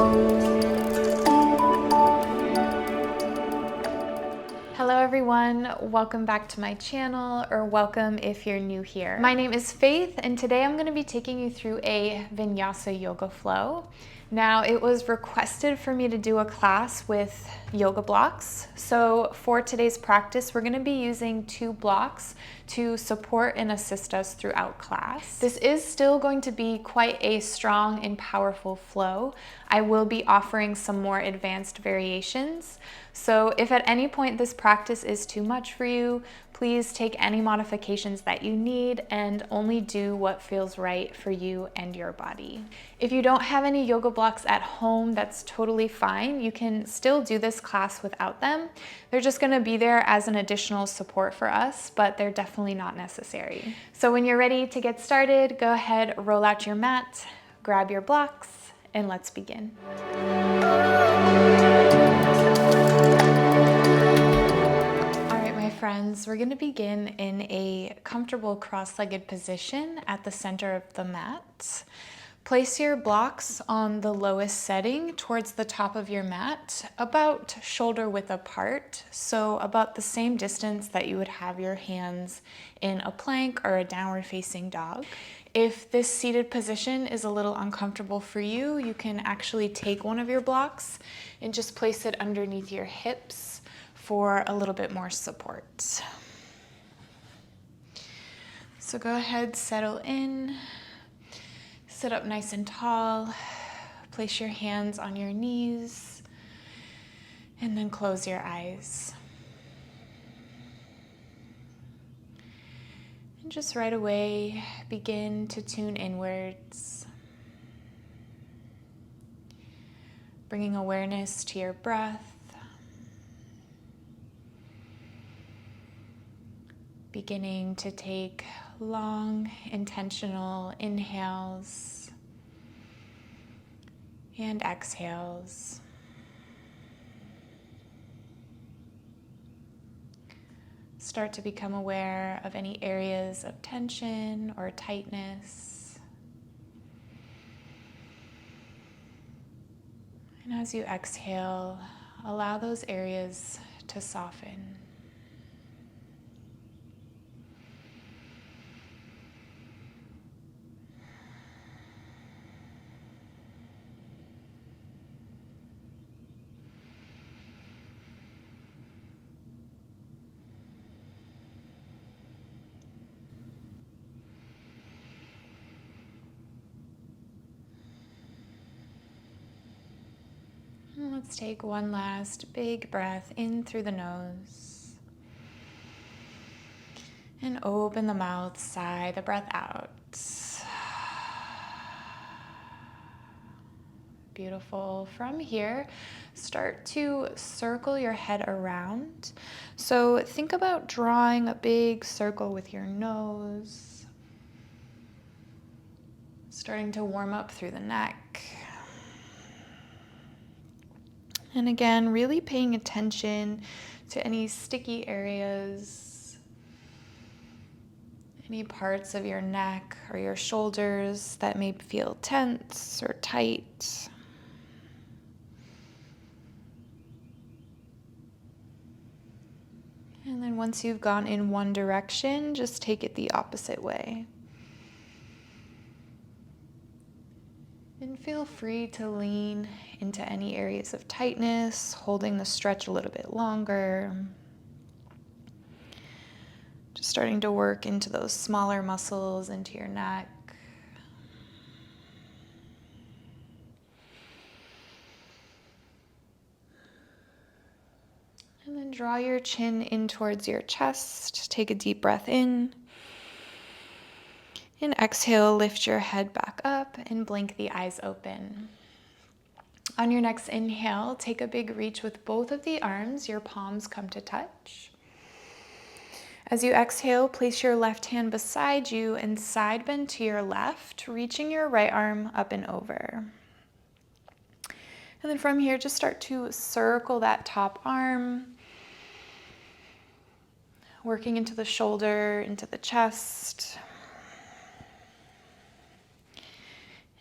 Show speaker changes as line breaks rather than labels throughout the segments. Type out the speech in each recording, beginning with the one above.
Hello everyone, welcome back to my channel, or welcome if you're new here. My name is Faith, and today I'm going to be taking you through a Vinyasa yoga flow. Now, it was requested for me to do a class with yoga blocks, so for today's practice we're going to be using 2 blocks to support and assist us throughout class. This is still going to be quite a strong and powerful flow. I will be offering some more advanced variations, so if at any point this practice is too much for you, please take any modifications that you need and only do what feels right for you and your body. If you don't have any yoga blocks at home, that's totally fine. You can still do this class without them. They're just going to be there as an additional support for us, but they're definitely not necessary. So when you're ready to get started, go ahead, roll out your mat, grab your blocks, and let's begin. Friends, we're going to begin in a comfortable cross-legged position at the center of the mat. Place your blocks on the lowest setting towards the top of your mat, about shoulder width apart, so about the same distance that you would have your hands in a plank or a downward facing dog. If this seated position is a little uncomfortable for you, you can actually take one of your blocks and just place it underneath your hips for a little bit more support. So go ahead, settle in, sit up nice and tall, place your hands on your knees, and then close your eyes. And just right away, begin to tune inwards, bringing awareness to your breath, beginning to take long, intentional inhales and exhales. Start to become aware of any areas of tension or tightness. And as you exhale, allow those areas to soften. Let's take one last big breath in through the nose. And open the mouth, sigh the breath out. Beautiful. From here, start to circle your head around. So think about drawing a big circle with your nose. Starting to warm up through the neck. And again, really paying attention to any sticky areas, any parts of your neck or your shoulders that may feel tense or tight. And then once you've gone in one direction, just take it the opposite way. And feel free to lean into any areas of tightness, holding the stretch a little bit longer. Just starting to work into those smaller muscles into your neck. And then draw your chin in towards your chest. Take a deep breath in. And exhale, lift your head back up and blink the eyes open. On your next inhale, take a big reach with both of the arms. Your palms come to touch. As you exhale, place your left hand beside you and side bend to your left, reaching your right arm up and over. And then from here, just start to circle that top arm, working into the shoulder, into the chest.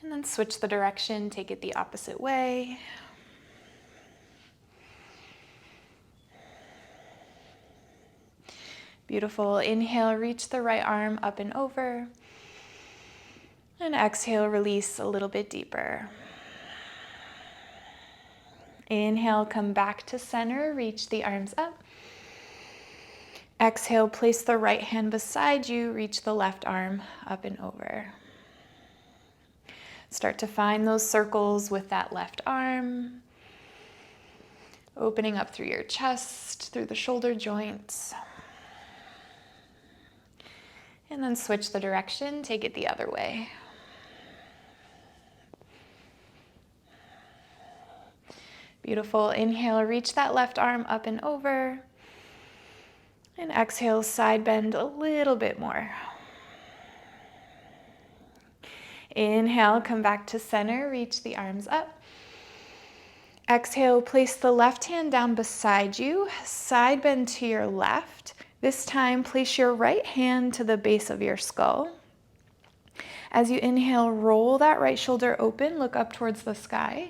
And And then switch the direction, take it the opposite way. Beautiful. Inhale, reach the right arm up and over. And exhale, release a little bit deeper. Inhale, come back to center, reach the arms up. Exhale, place the right hand beside you, reach the left arm up and over. Start to find those circles with that left arm. Opening up through your chest, through the shoulder joints. And then switch the direction, take it the other way. Beautiful. Inhale, reach that left arm up and over. And exhale, side bend a little bit more. Inhale, come back to center, reach the arms up. Exhale, place the left hand down beside you, side bend to your left. This time, place your right hand to the base of your skull. As you inhale, roll that right shoulder open, look up towards the sky.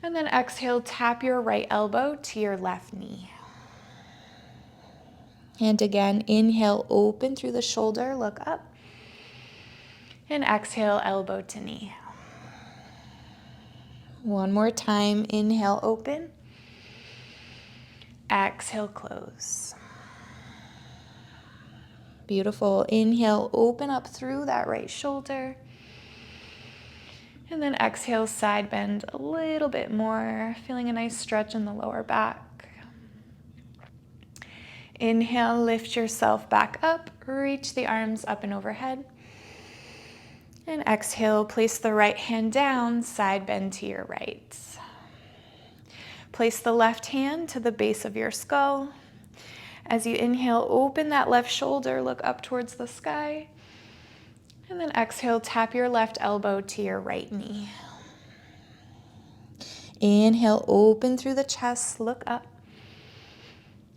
And then exhale, tap your right elbow to your left knee. And again, inhale, open through the shoulder, look up. And exhale, elbow to knee. One more time, inhale, open. Exhale, close. Beautiful. Inhale, open up through that right shoulder. And then exhale, side bend a little bit more, feeling a nice stretch in the lower back. Inhale, lift yourself back up, reach the arms up and overhead. And exhale, place the right hand down, side bend to your right. Place the left hand to the base of your skull. As you inhale, open that left shoulder, look up towards the sky. And then exhale, tap your left elbow to your right knee. Inhale, open through the chest, look up.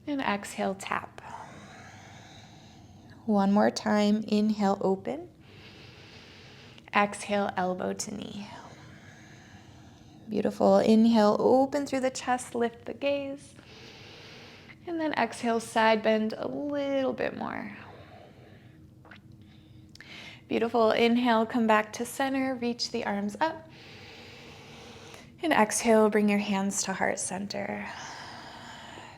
And exhale, tap. One more time, inhale, open. Exhale, elbow to knee. Beautiful. Inhale, open through the chest, lift the gaze. And then exhale, side bend a little bit more. Beautiful. Inhale, come back to center, reach the arms up. And exhale, bring your hands to heart center.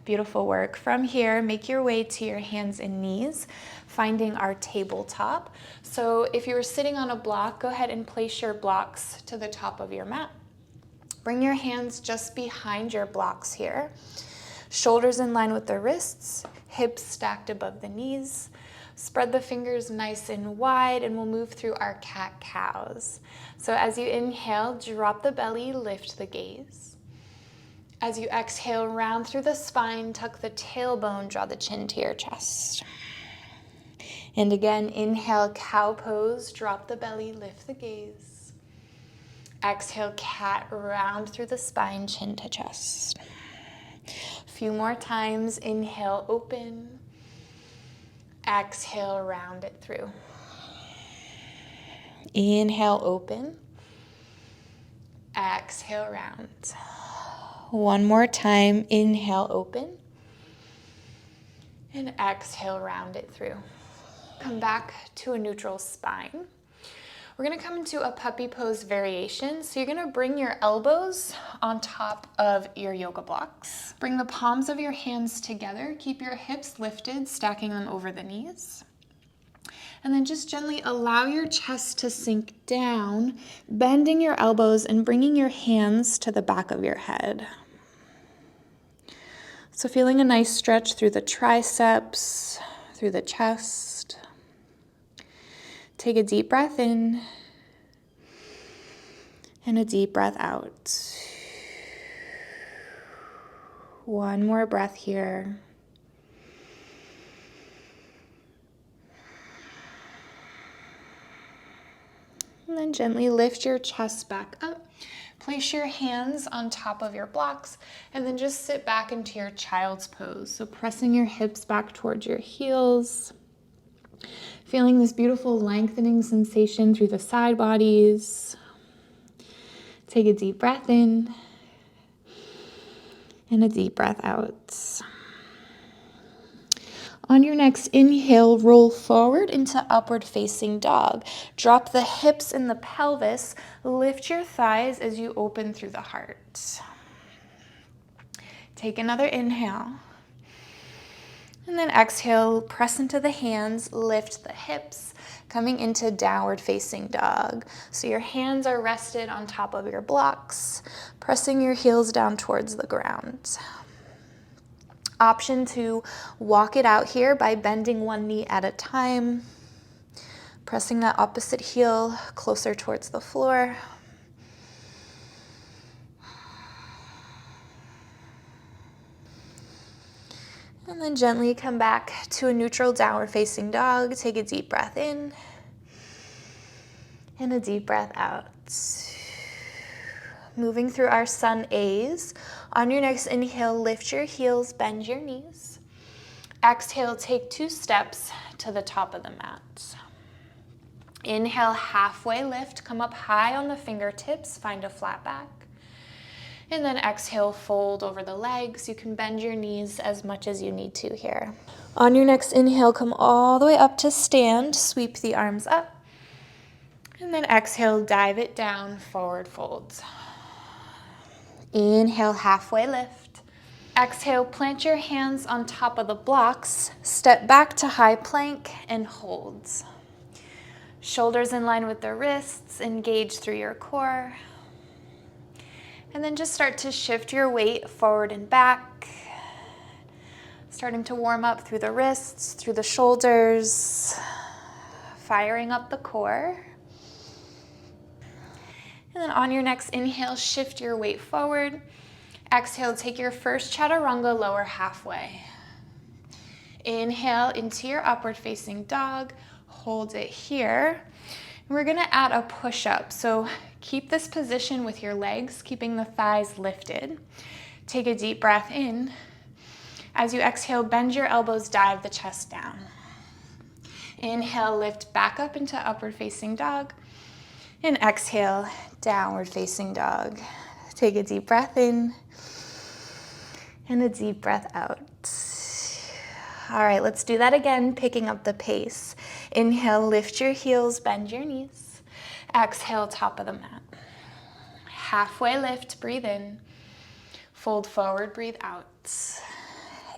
Beautiful work. From here, make your way to your hands and knees, finding our tabletop. So if you were sitting on a block, go ahead and place your blocks to the top of your mat. Bring your hands just behind your blocks here. Shoulders in line with the wrists, hips stacked above the knees. Spread the fingers nice and wide, and we'll move through our cat-cows. So as you inhale, drop the belly, lift the gaze. As you exhale, round through the spine, tuck the tailbone, draw the chin to your chest. And again, inhale, cow pose, drop the belly, lift the gaze. Exhale, cat, round through the spine, chin to chest. A few more times, inhale, open. Exhale, round it through. Inhale, open. Exhale, round. One more time, inhale, open. And exhale, round it through. Come back to a neutral spine. We're gonna come into a puppy pose variation. So you're gonna bring your elbows on top of your yoga blocks. Bring the palms of your hands together. Keep your hips lifted, stacking them over the knees. And then just gently allow your chest to sink down, bending your elbows and bringing your hands to the back of your head. So feeling a nice stretch through the triceps, through the chest. Take a deep breath in and a deep breath out. One more breath here. And then gently lift your chest back up. Place your hands on top of your blocks and then just sit back into your child's pose. So pressing your hips back towards your heels. Feeling this beautiful lengthening sensation through the side bodies. Take a deep breath in and a deep breath out. On your next inhale, roll forward into upward facing dog. Drop the hips in the pelvis. Lift your thighs as you open through the heart. Take another inhale. And then exhale, press into the hands, lift the hips, coming into downward facing dog. So your hands are rested on top of your blocks, pressing your heels down towards the ground. Option to walk it out here by bending one knee at a time, pressing that opposite heel closer towards the floor. And then gently come back to a neutral downward facing dog. Take a deep breath in and a deep breath out. Moving through our sun A's. On your next inhale, lift your heels, bend your knees. Exhale, take 2 steps to the top of the mat. Inhale, halfway lift, come up high on the fingertips, find a flat back. And then exhale, fold over the legs. You can bend your knees as much as you need to here. On your next inhale, come all the way up to stand, sweep the arms up. And then exhale, dive it down, forward folds. Inhale, halfway lift. Exhale, plant your hands on top of the blocks, step back to high plank and hold. Shoulders in line with the wrists, engage through your core. And then just start to shift your weight forward and back. Starting to warm up through the wrists, through the shoulders, firing up the core. And then on your next inhale, shift your weight forward. Exhale, take your first chaturanga lower halfway. Inhale into your upward facing dog. Hold it here. And we're gonna add a push-up. So keep this position with your legs, keeping the thighs lifted. Take a deep breath in. As you exhale, bend your elbows, dive the chest down. Inhale, lift back up into upward facing dog. And exhale, downward facing dog. Take a deep breath in and a deep breath out. All right, let's do that again, picking up the pace. Inhale, lift your heels, bend your knees. Exhale, top of the mat. Halfway lift, breathe in. Fold forward, breathe out.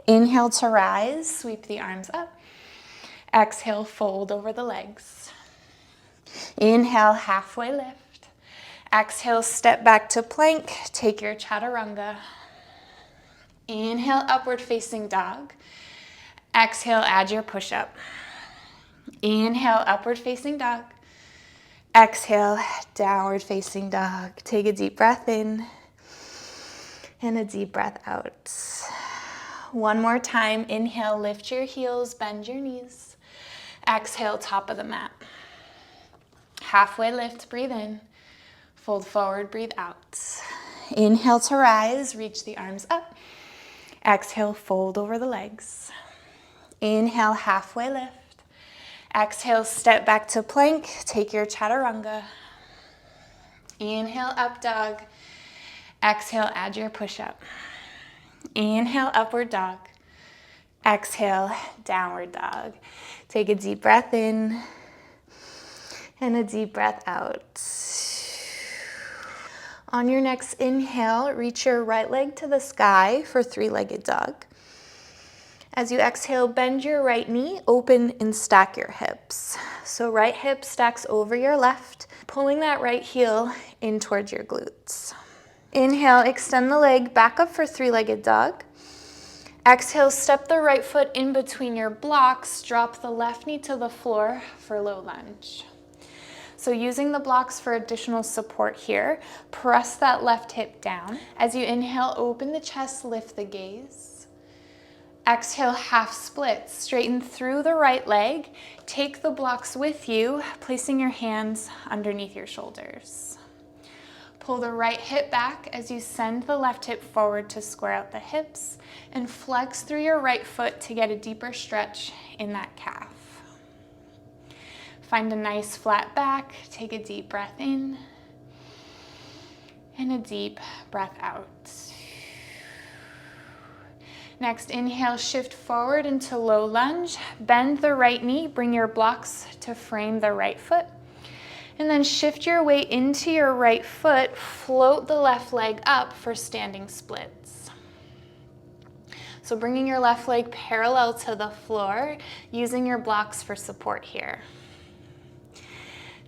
Inhale to rise, sweep the arms up. Exhale, fold over the legs. Inhale, halfway lift. Exhale, step back to plank. Take your chaturanga. Inhale, upward facing dog. Exhale, add your push-up. Inhale, upward facing dog. Exhale, downward facing dog. Take a deep breath in and a deep breath out. One more time. Inhale, lift your heels, bend your knees. Exhale, top of the mat. Halfway lift, breathe in. Fold forward, breathe out. Inhale to rise, reach the arms up. Exhale, fold over the legs. Inhale, halfway lift. Exhale, step back to plank. Take your chaturanga. Inhale, up dog. Exhale, add your push-up. Inhale, upward dog. Exhale, downward dog. Take a deep breath in and a deep breath out. On your next inhale, reach your right leg to the sky for three-legged dog. As you exhale, bend your right knee, open and stack your hips. So right hip stacks over your left, pulling that right heel in towards your glutes. Inhale, extend the leg back up for three-legged dog. Exhale, step the right foot in between your blocks, drop the left knee to the floor for low lunge. So using the blocks for additional support here, press that left hip down. As you inhale, open the chest, lift the gaze. Exhale, half split, straighten through the right leg. Take the blocks with you, placing your hands underneath your shoulders. Pull the right hip back as you send the left hip forward to square out the hips and flex through your right foot to get a deeper stretch in that calf. Find a nice flat back. Take a deep breath in and a deep breath out. Next, inhale, shift forward into low lunge. Bend the right knee, bring your blocks to frame the right foot. And then shift your weight into your right foot, float the left leg up for standing splits. So bringing your left leg parallel to the floor, using your blocks for support here.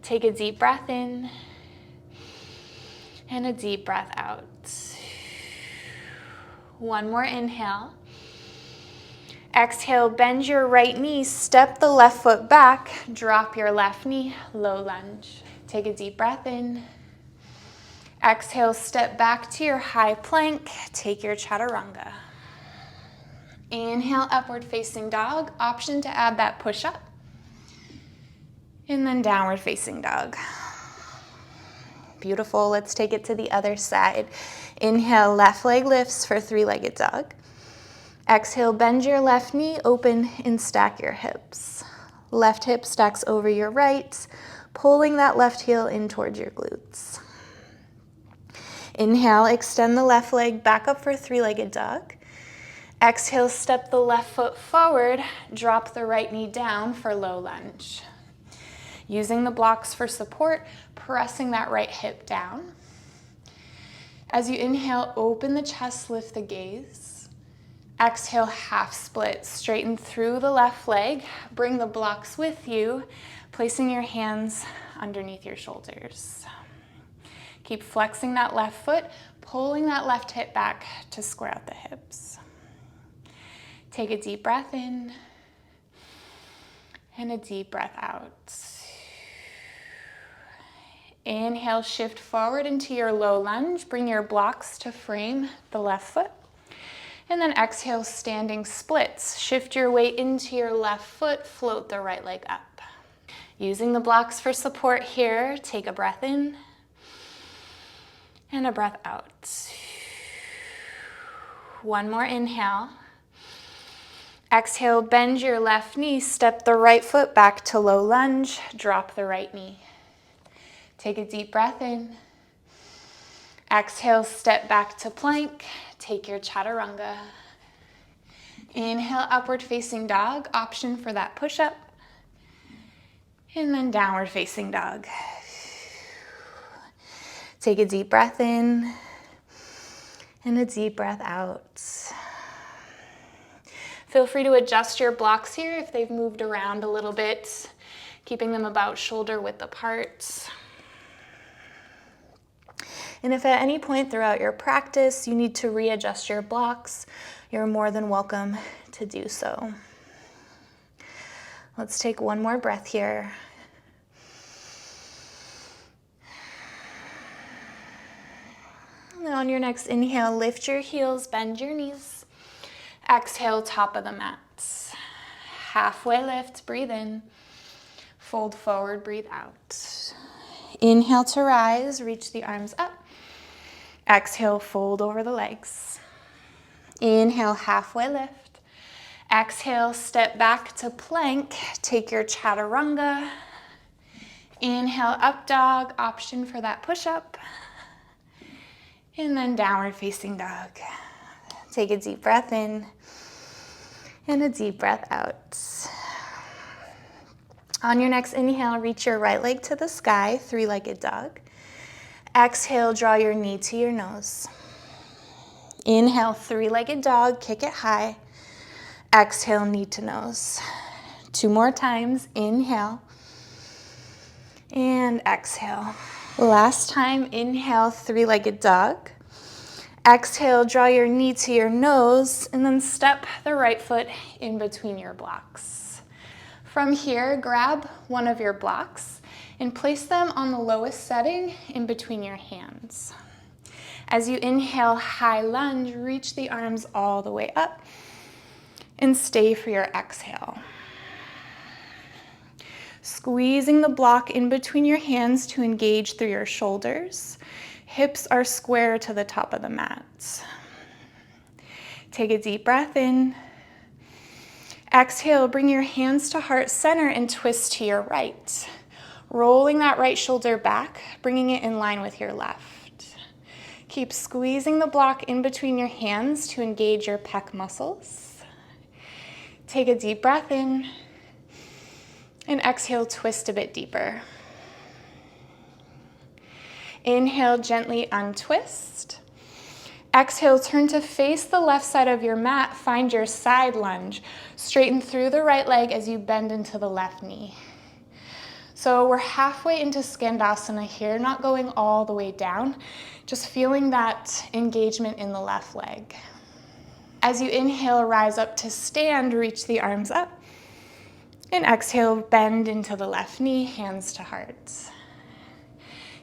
Take a deep breath in and a deep breath out. One more inhale. Exhale, bend your right knee, step the left foot back, drop your left knee, low lunge. Take a deep breath in. Exhale, step back to your high plank, take your chaturanga. Inhale, upward facing dog, option to add that push up. And then downward facing dog. Beautiful, let's take it to the other side. Inhale, left leg lifts for three-legged dog. Exhale, bend your left knee, open and stack your hips. Left hip stacks over your right, pulling that left heel in towards your glutes. Inhale, extend the left leg back up for three-legged dog. Exhale, step the left foot forward, drop the right knee down for low lunge. Using the blocks for support, pressing that right hip down. As you inhale, open the chest, lift the gaze. Exhale, half split, straighten through the left leg, bring the blocks with you, placing your hands underneath your shoulders. Keep flexing that left foot, pulling that left hip back to square out the hips. Take a deep breath in and a deep breath out. Inhale, shift forward into your low lunge. Bring your blocks to frame the left foot. And then exhale, standing splits. Shift your weight into your left foot, float the right leg up. Using the blocks for support here, take a breath in and a breath out. One more inhale. Exhale, bend your left knee, step the right foot back to low lunge, drop the right knee. Take a deep breath in. Exhale, step back to plank, take your chaturanga. Inhale, upward facing dog, option for that push-up. And then downward facing dog. Take a deep breath in and a deep breath out. Feel free to adjust your blocks here if they've moved around a little bit, keeping them about shoulder width apart. And if at any point throughout your practice you need to readjust your blocks, you're more than welcome to do so. Let's take one more breath here. And on your next inhale, lift your heels, bend your knees. Exhale, top of the mat. Halfway lift, breathe in. Fold forward, breathe out. Inhale to rise, reach the arms up. Exhale, fold over the legs. Inhale, halfway lift. Exhale, step back to plank. Take your chaturanga. Inhale, up dog, option for that push-up. And then downward facing dog. Take a deep breath in and a deep breath out. On your next inhale, reach your right leg to the sky, three-legged dog. Exhale, draw your knee to your nose. Inhale, three-legged dog, kick it high. Exhale, knee to nose. Two more times, inhale and exhale. Last time, inhale, three-legged dog. Exhale, draw your knee to your nose, and then step the right foot in between your blocks. From here, grab one of your blocks and place them on the lowest setting in between your hands. As you inhale, high lunge, reach the arms all the way up and stay for your exhale. Squeezing the block in between your hands to engage through your shoulders. Hips are square to the top of the mat. Take a deep breath in. Exhale, bring your hands to heart center and twist to your right. Rolling that right shoulder back, bringing it in line with your left. Keep squeezing the block in between your hands to engage your pec muscles. Take a deep breath in, and exhale, twist a bit deeper. Inhale, gently untwist. Exhale, turn to face the left side of your mat. Find your side lunge. Straighten through the right leg as you bend into the left knee. So we're halfway into Skandasana here, not going all the way down, just feeling that engagement in the left leg. As you inhale, rise up to stand, reach the arms up. And exhale, bend into the left knee, hands to heart.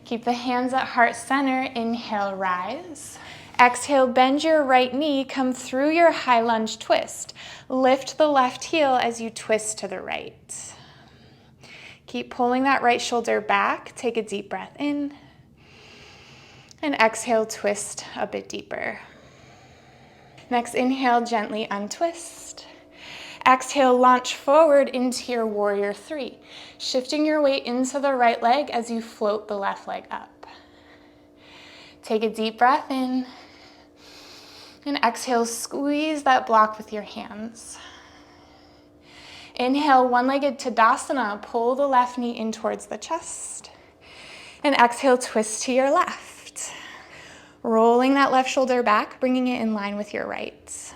Keep the hands at heart center. Inhale, rise. Exhale, bend your right knee, come through your high lunge twist. Lift the left heel as you twist to the right. Keep pulling that right shoulder back. Take a deep breath in. And exhale, twist a bit deeper. Next, inhale, gently untwist. Exhale, launch forward into your warrior three, shifting your weight into the right leg as you float the left leg up. Take a deep breath in. And exhale, squeeze that block with your hands. Inhale, one-legged Tadasana. Pull the left knee in towards the chest. And exhale, twist to your left. Rolling that left shoulder back, bringing it in line with your right.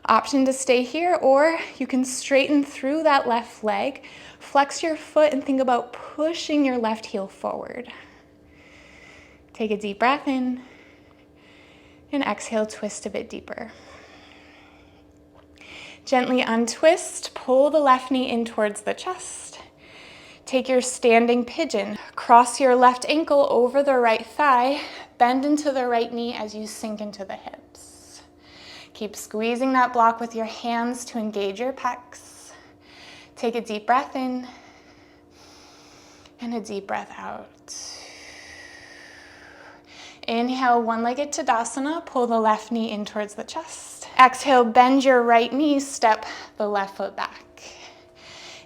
Option to stay here, or you can straighten through that left leg, flex your foot, and think about pushing your left heel forward. Take a deep breath in. And exhale, twist a bit deeper. Gently untwist, pull the left knee in towards the chest. Take your standing pigeon. Cross your left ankle over the right thigh. Bend into the right knee as you sink into the hips. Keep squeezing that block with your hands to engage your pecs. Take a deep breath in and a deep breath out. Inhale, one-legged Tadasana. Pull the left knee in towards the chest. Exhale, bend your right knee, step the left foot back.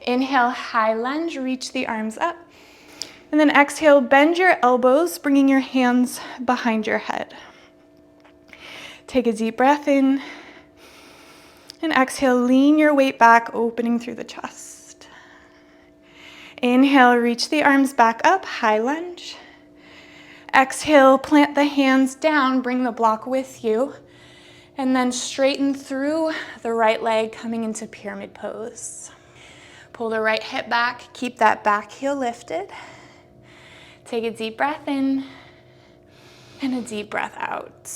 Inhale, high lunge, reach the arms up. And then exhale, bend your elbows, bringing your hands behind your head. Take a deep breath in. And exhale, lean your weight back, opening through the chest. Inhale, reach the arms back up, high lunge. Exhale, plant the hands down, bring the block with you, and then straighten through the right leg, coming into pyramid pose. Pull the right hip back, keep that back heel lifted. Take a deep breath in and a deep breath out.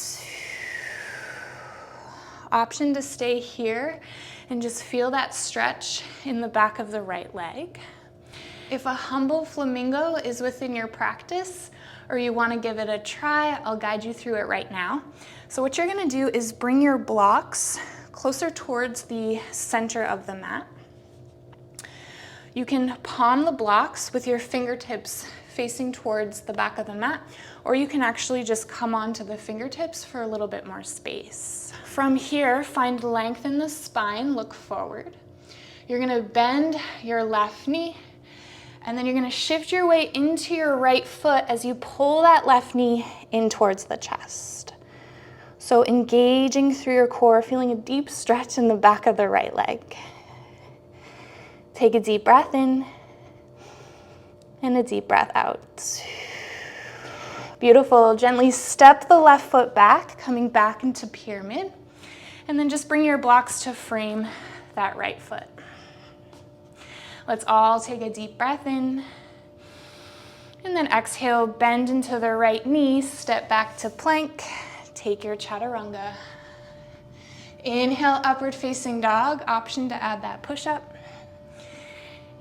Option to stay here and just feel that stretch in the back of the right leg. If a humble flamingo is within your practice, or you want to give it a try, I'll guide you through it right now. So what you're going to do is bring your blocks closer towards the center of the mat. You can palm the blocks with your fingertips facing towards the back of the mat, or you can actually just come onto the fingertips for a little bit more space. From here, find length in the spine, look forward. You're going to bend your left knee, and then you're gonna shift your weight into your right foot as you pull that left knee in towards the chest. So engaging through your core, feeling a deep stretch in the back of the right leg. Take a deep breath in and a deep breath out. Beautiful. Gently step the left foot back, coming back into pyramid, and then just bring your blocks to frame that right foot. Let's all take a deep breath in, and then exhale, bend into the right knee, step back to plank, take your chaturanga. Inhale, upward facing dog, option to add that push-up,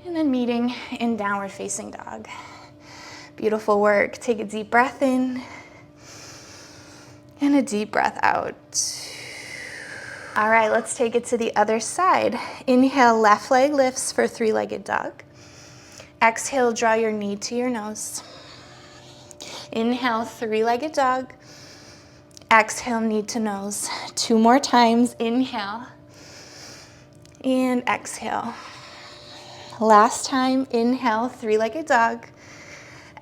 and then meeting in downward facing dog. Beautiful work. Take a deep breath in, and a deep breath out. All right, let's take it to the other side. Inhale, left leg lifts for three-legged dog. Exhale, draw your knee to your nose. Inhale, three-legged dog. Exhale, knee to nose. 2 more times. Inhale and exhale. Last time, inhale, three-legged dog.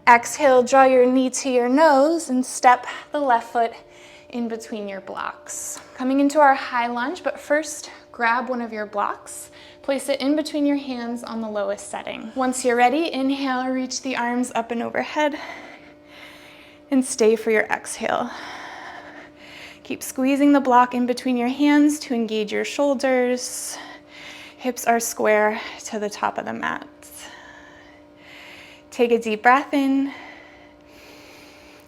Exhale, draw your knee to your nose and step the left foot in between your blocks. Coming into our high lunge, but first grab one of your blocks, place it in between your hands on the lowest setting. Once you're ready, inhale, reach the arms up and overhead, and stay for your exhale. Keep squeezing the block in between your hands to engage your shoulders. Hips are square to the top of the mat. Take a deep breath in.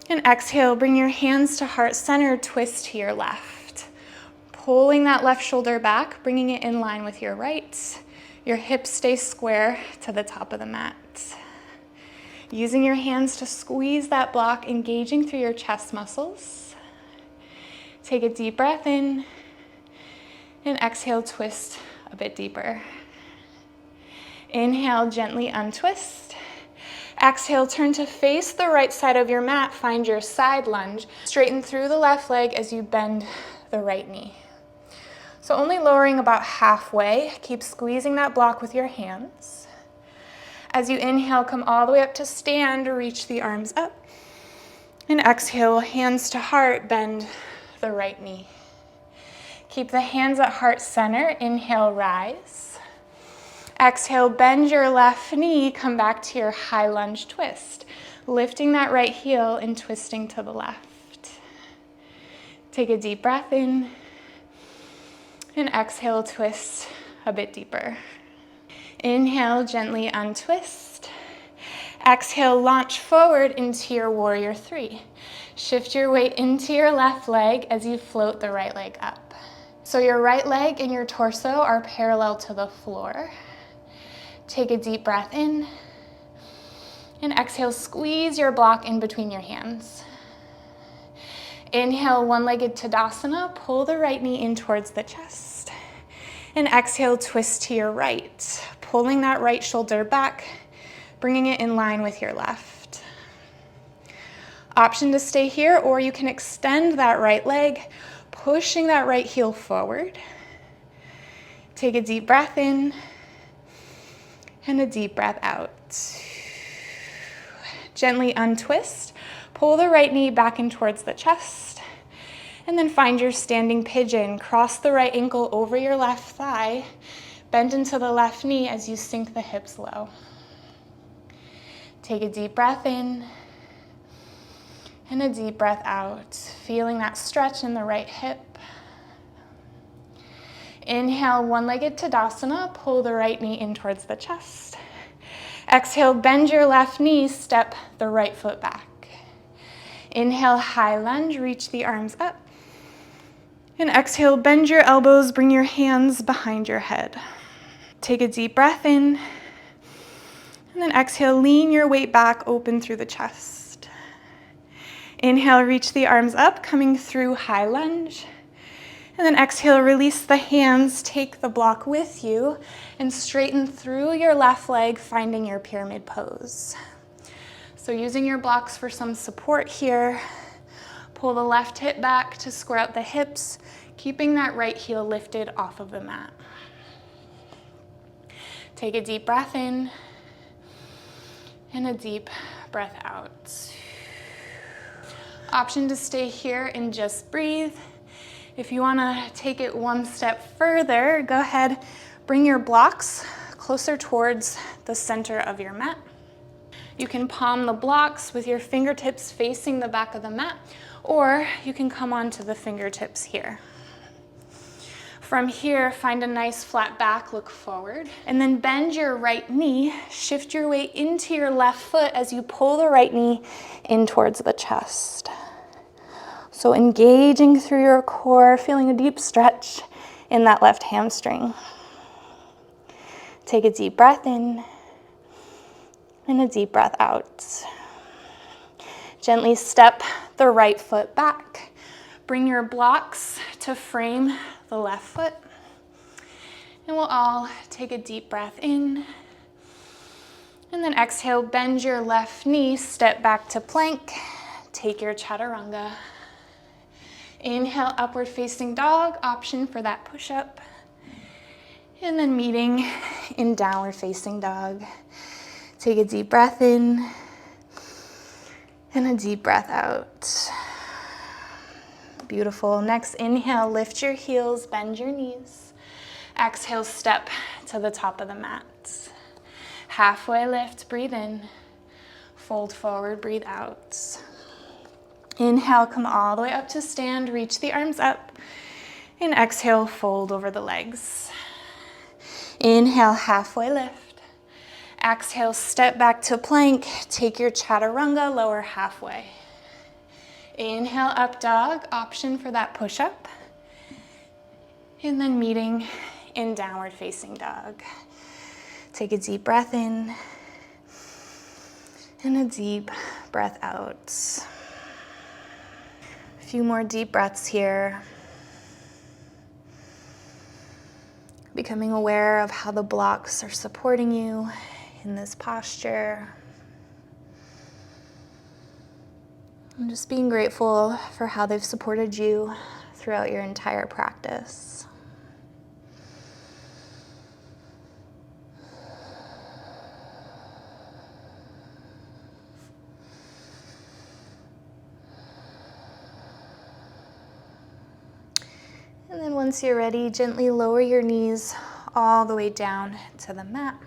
And exhale, bring your hands to heart center, twist to your left. Pulling that left shoulder back, bringing it in line with your right. Your hips stay square to the top of the mat. Using your hands to squeeze that block, engaging through your chest muscles. Take a deep breath in. And exhale, twist a bit deeper. Inhale, gently untwist. Exhale, turn to face the right side of your mat. Find your side lunge. Straighten through the left leg as you bend the right knee. So only lowering about halfway. Keep squeezing that block with your hands. As you inhale, come all the way up to stand, reach the arms up. And exhale, hands to heart, bend the right knee. Keep the hands at heart center. Inhale, rise. Exhale, bend your left knee, come back to your high lunge twist, lifting that right heel and twisting to the left. Take a deep breath in, and exhale, twist a bit deeper. Inhale, gently untwist. Exhale, launch forward into your warrior three. Shift your weight into your left leg as you float the right leg up. So your right leg and your torso are parallel to the floor. Take a deep breath in, and exhale, squeeze your block in between your hands. Inhale, one-legged Tadasana, pull the right knee in towards the chest. And exhale, twist to your right, pulling that right shoulder back, bringing it in line with your left. Option to stay here, or you can extend that right leg, pushing that right heel forward. Take a deep breath in, and a deep breath out. Gently untwist, pull the right knee back in towards the chest, and then find your standing pigeon. Cross the right ankle over your left thigh, bend into the left knee as you sink the hips low. Take a deep breath in, and a deep breath out, feeling that stretch in the right hip. Inhale, one-legged Tadasana, pull the right knee in towards the chest. Exhale, bend your left knee, step the right foot back. Inhale, high lunge, reach the arms up. And exhale, bend your elbows, bring your hands behind your head. Take a deep breath in. And then exhale, lean your weight back, open through the chest. Inhale, reach the arms up, coming through high lunge. And then exhale, release the hands, take the block with you, and straighten through your left leg, finding your pyramid pose. So using your blocks for some support here, pull the left hip back to square out the hips, keeping that right heel lifted off of the mat. Take a deep breath in, and a deep breath out. Option to stay here and just breathe. If you want to take it one step further, go ahead, bring your blocks closer towards the center of your mat. You can palm the blocks with your fingertips facing the back of the mat, or you can come onto the fingertips here. From here, find a nice flat back, look forward, and then bend your right knee, shift your weight into your left foot as you pull the right knee in towards the chest. So engaging through your core, feeling a deep stretch in that left hamstring. Take a deep breath in and a deep breath out. Gently step the right foot back. Bring your blocks to frame the left foot. And we'll all take a deep breath in. And then exhale, bend your left knee, step back to plank. Take your chaturanga. Inhale, upward facing dog, option for that push-up. And then meeting in downward facing dog. Take a deep breath in and a deep breath out. Beautiful. Next, inhale, lift your heels, bend your knees. Exhale, step to the top of the mat. Halfway lift, breathe in. Fold forward, breathe out. Inhale, come all the way up to stand, reach the arms up. And exhale, fold over the legs. Inhale, halfway lift. Exhale, step back to plank. Take your chaturanga, lower halfway. Inhale, up dog, option for that push-up. And then meeting in downward facing dog. Take a deep breath in and a deep breath out. A few more deep breaths here. Becoming aware of how the blocks are supporting you in this posture. And just being grateful for how they've supported you throughout your entire practice. And then once you're ready, gently lower your knees all the way down to the mat.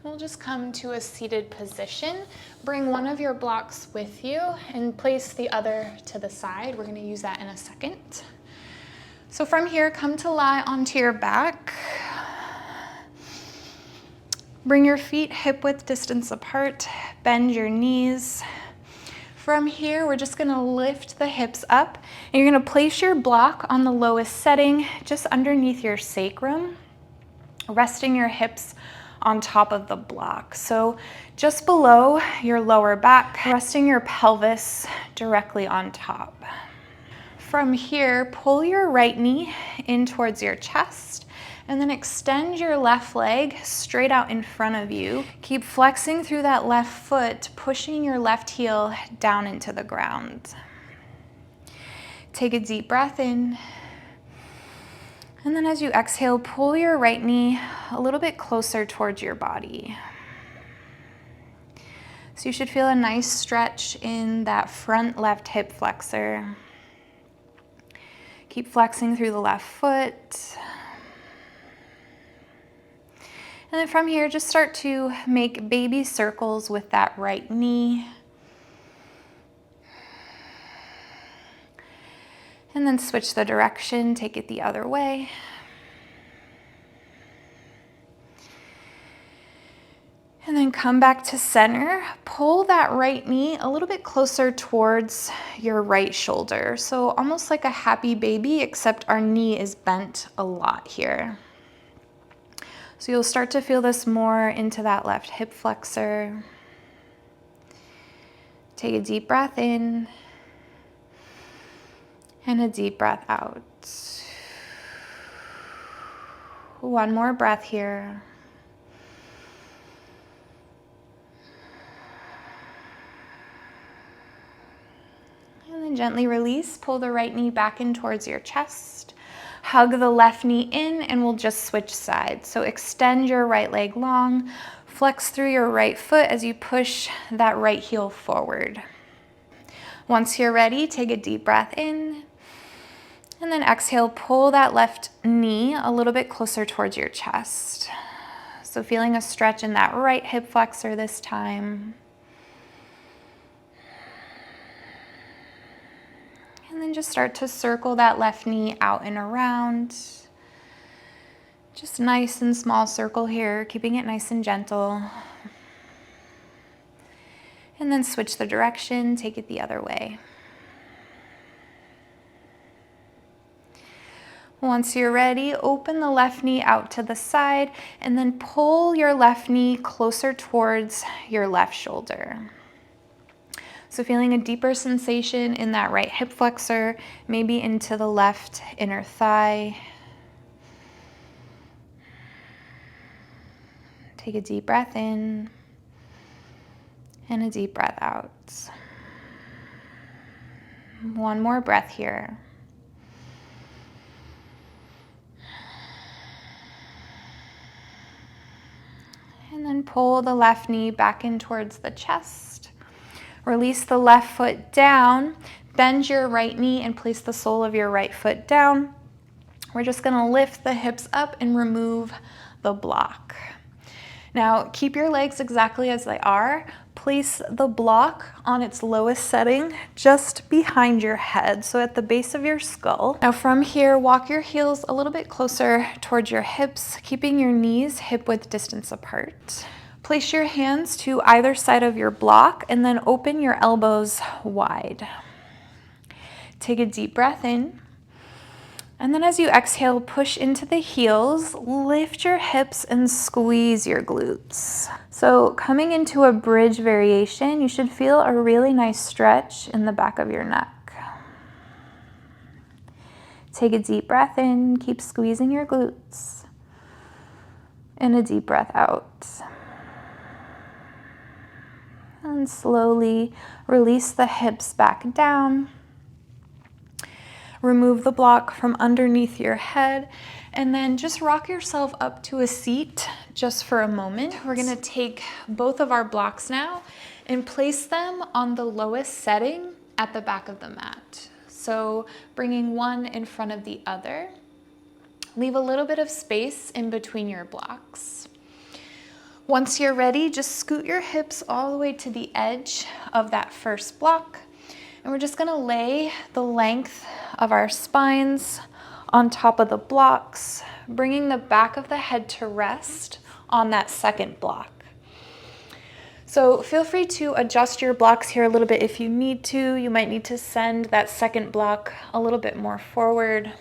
We'll just come to a seated position. Bring one of your blocks with you and place the other to the side. We're going to use that in a second. So from here, come to lie onto your back. Bring your feet hip-width distance apart. Bend your knees. From here, we're just going to lift the hips up, and you're going to place your block on the lowest setting, just underneath your sacrum, resting your hips on top of the block. So just below your lower back, resting your pelvis directly on top. From here, pull your right knee in towards your chest, and then extend your left leg straight out in front of you. Keep flexing through that left foot, pushing your left heel down into the ground. Take a deep breath in. And then as you exhale, pull your right knee a little bit closer towards your body. So you should feel a nice stretch in that front left hip flexor. Keep flexing through the left foot. And then from here, just start to make baby circles with that right knee. And then switch the direction, take it the other way. And then come back to center. Pull that right knee a little bit closer towards your right shoulder. So almost like a happy baby, except our knee is bent a lot here. So you'll start to feel this more into that left hip flexor. Take a deep breath in and a deep breath out. One more breath here. And then gently release, pull the right knee back in towards your chest. Hug the left knee in, and we'll just switch sides. So extend your right leg long, flex through your right foot as you push that right heel forward. Once you're ready, take a deep breath in, and then exhale, pull that left knee a little bit closer towards your chest. So feeling a stretch in that right hip flexor this time. And then just start to circle that left knee out and around. Just nice and small circle here, keeping it nice and gentle. And then switch the direction, take it the other way. Once you're ready, open the left knee out to the side and then pull your left knee closer towards your left shoulder. So feeling a deeper sensation in that right hip flexor, maybe into the left inner thigh. Take a deep breath in and a deep breath out. One more breath here. And then pull the left knee back in towards the chest. Release the left foot down. Bend your right knee and place the sole of your right foot down. We're just gonna lift the hips up and remove the block. Now, keep your legs exactly as they are. Place the block on its lowest setting, just behind your head, so at the base of your skull. Now from here, walk your heels a little bit closer towards your hips, keeping your knees hip-width distance apart. Place your hands to either side of your block and then open your elbows wide. Take a deep breath in. And then as you exhale, push into the heels, lift your hips and squeeze your glutes. So coming into a bridge variation, you should feel a really nice stretch in the back of your neck. Take a deep breath in, keep squeezing your glutes. And a deep breath out. And slowly release the hips back down. Remove the block from underneath your head and then just rock yourself up to a seat just for a moment. We're gonna take both of our blocks now and place them on the lowest setting at the back of the mat. So bringing one in front of the other. Leave a little bit of space in between your blocks. Once you're ready, just scoot your hips all the way to the edge of that first block. And we're just gonna lay the length of our spines on top of the blocks, bringing the back of the head to rest on that second block. So feel free to adjust your blocks here a little bit if you need to. You might need to send that second block a little bit more forward.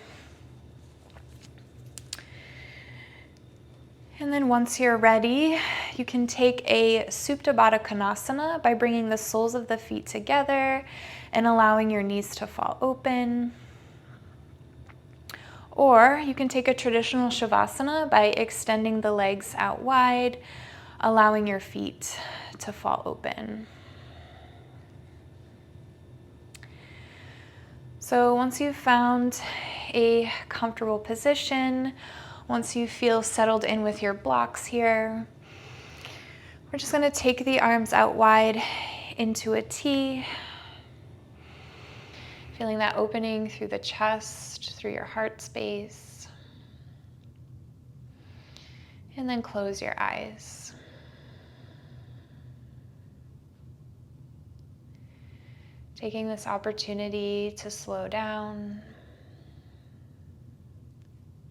And then once you're ready, you can take a Supta Baddha Konasana by bringing the soles of the feet together and allowing your knees to fall open. Or you can take a traditional Shavasana by extending the legs out wide, allowing your feet to fall open. So once you've found a comfortable position, once you feel settled in with your blocks here, we're just gonna take the arms out wide into a T, feeling that opening through the chest, through your heart space. And then close your eyes. Taking this opportunity to slow down,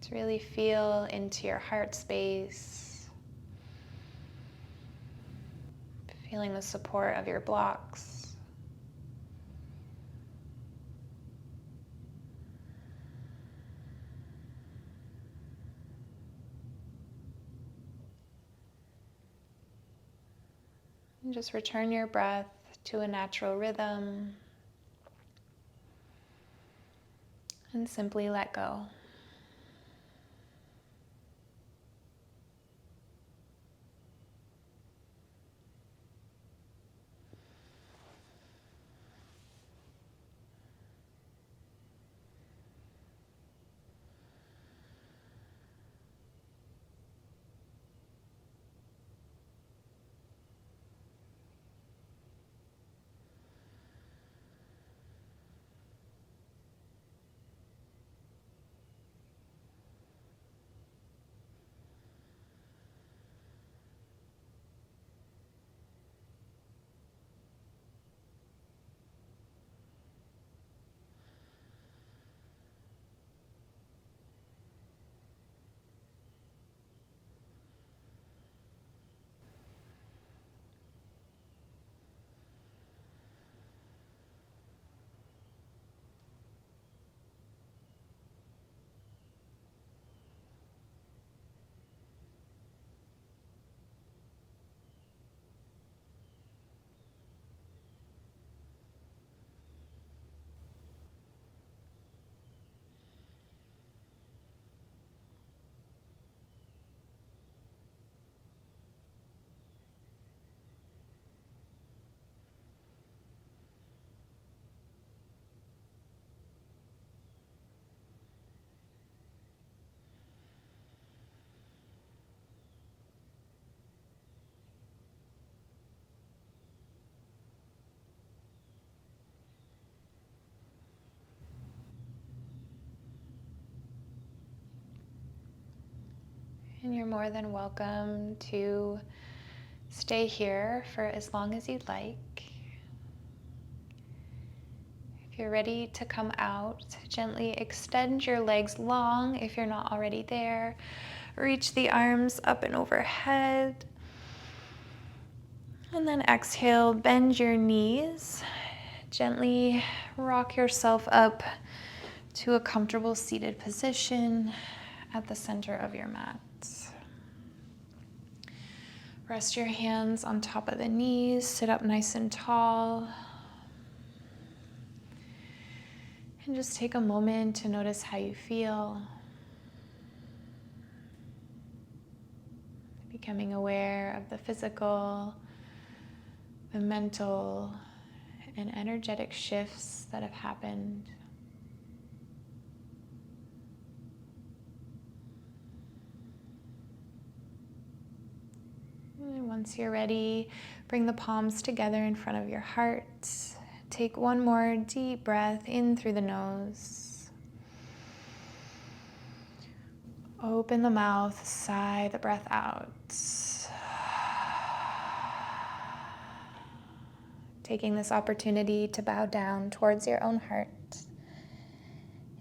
to really feel into your heart space, feeling the support of your blocks. And just return your breath to a natural rhythm and simply let go. And you're more than welcome to stay here for as long as you'd like. If you're ready to come out, gently extend your legs long if you're not already there. Reach the arms up and overhead. And then exhale, bend your knees. Gently rock yourself up to a comfortable seated position at the center of your mat. Rest your hands on top of the knees, sit up nice and tall. And just take a moment to notice how you feel. Becoming aware of the physical, the mental, and energetic shifts that have happened. And once you're ready, bring the palms together in front of your heart. Take one more deep breath in through the nose. Open the mouth, sigh the breath out. Taking this opportunity to bow down towards your own heart,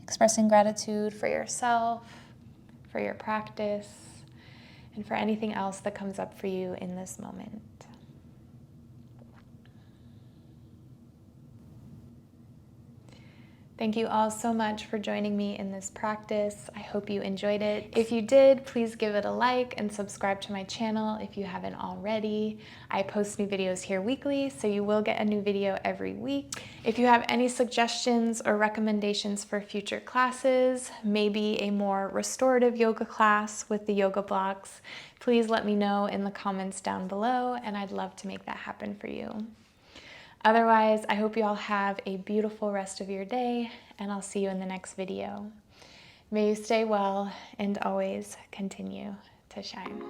expressing gratitude for yourself, for your practice, and for anything else that comes up for you in this moment. Thank you all so much for joining me in this practice. I hope you enjoyed it. If you did, please give it a like and subscribe to my channel if you haven't already. I post new videos here weekly, so you will get a new video every week. If you have any suggestions or recommendations for future classes, maybe a more restorative yoga class with the yoga blocks, please let me know in the comments down below, and I'd love to make that happen for you. Otherwise, I hope you all have a beautiful rest of your day, and I'll see you in the next video. May you stay well and always continue to shine.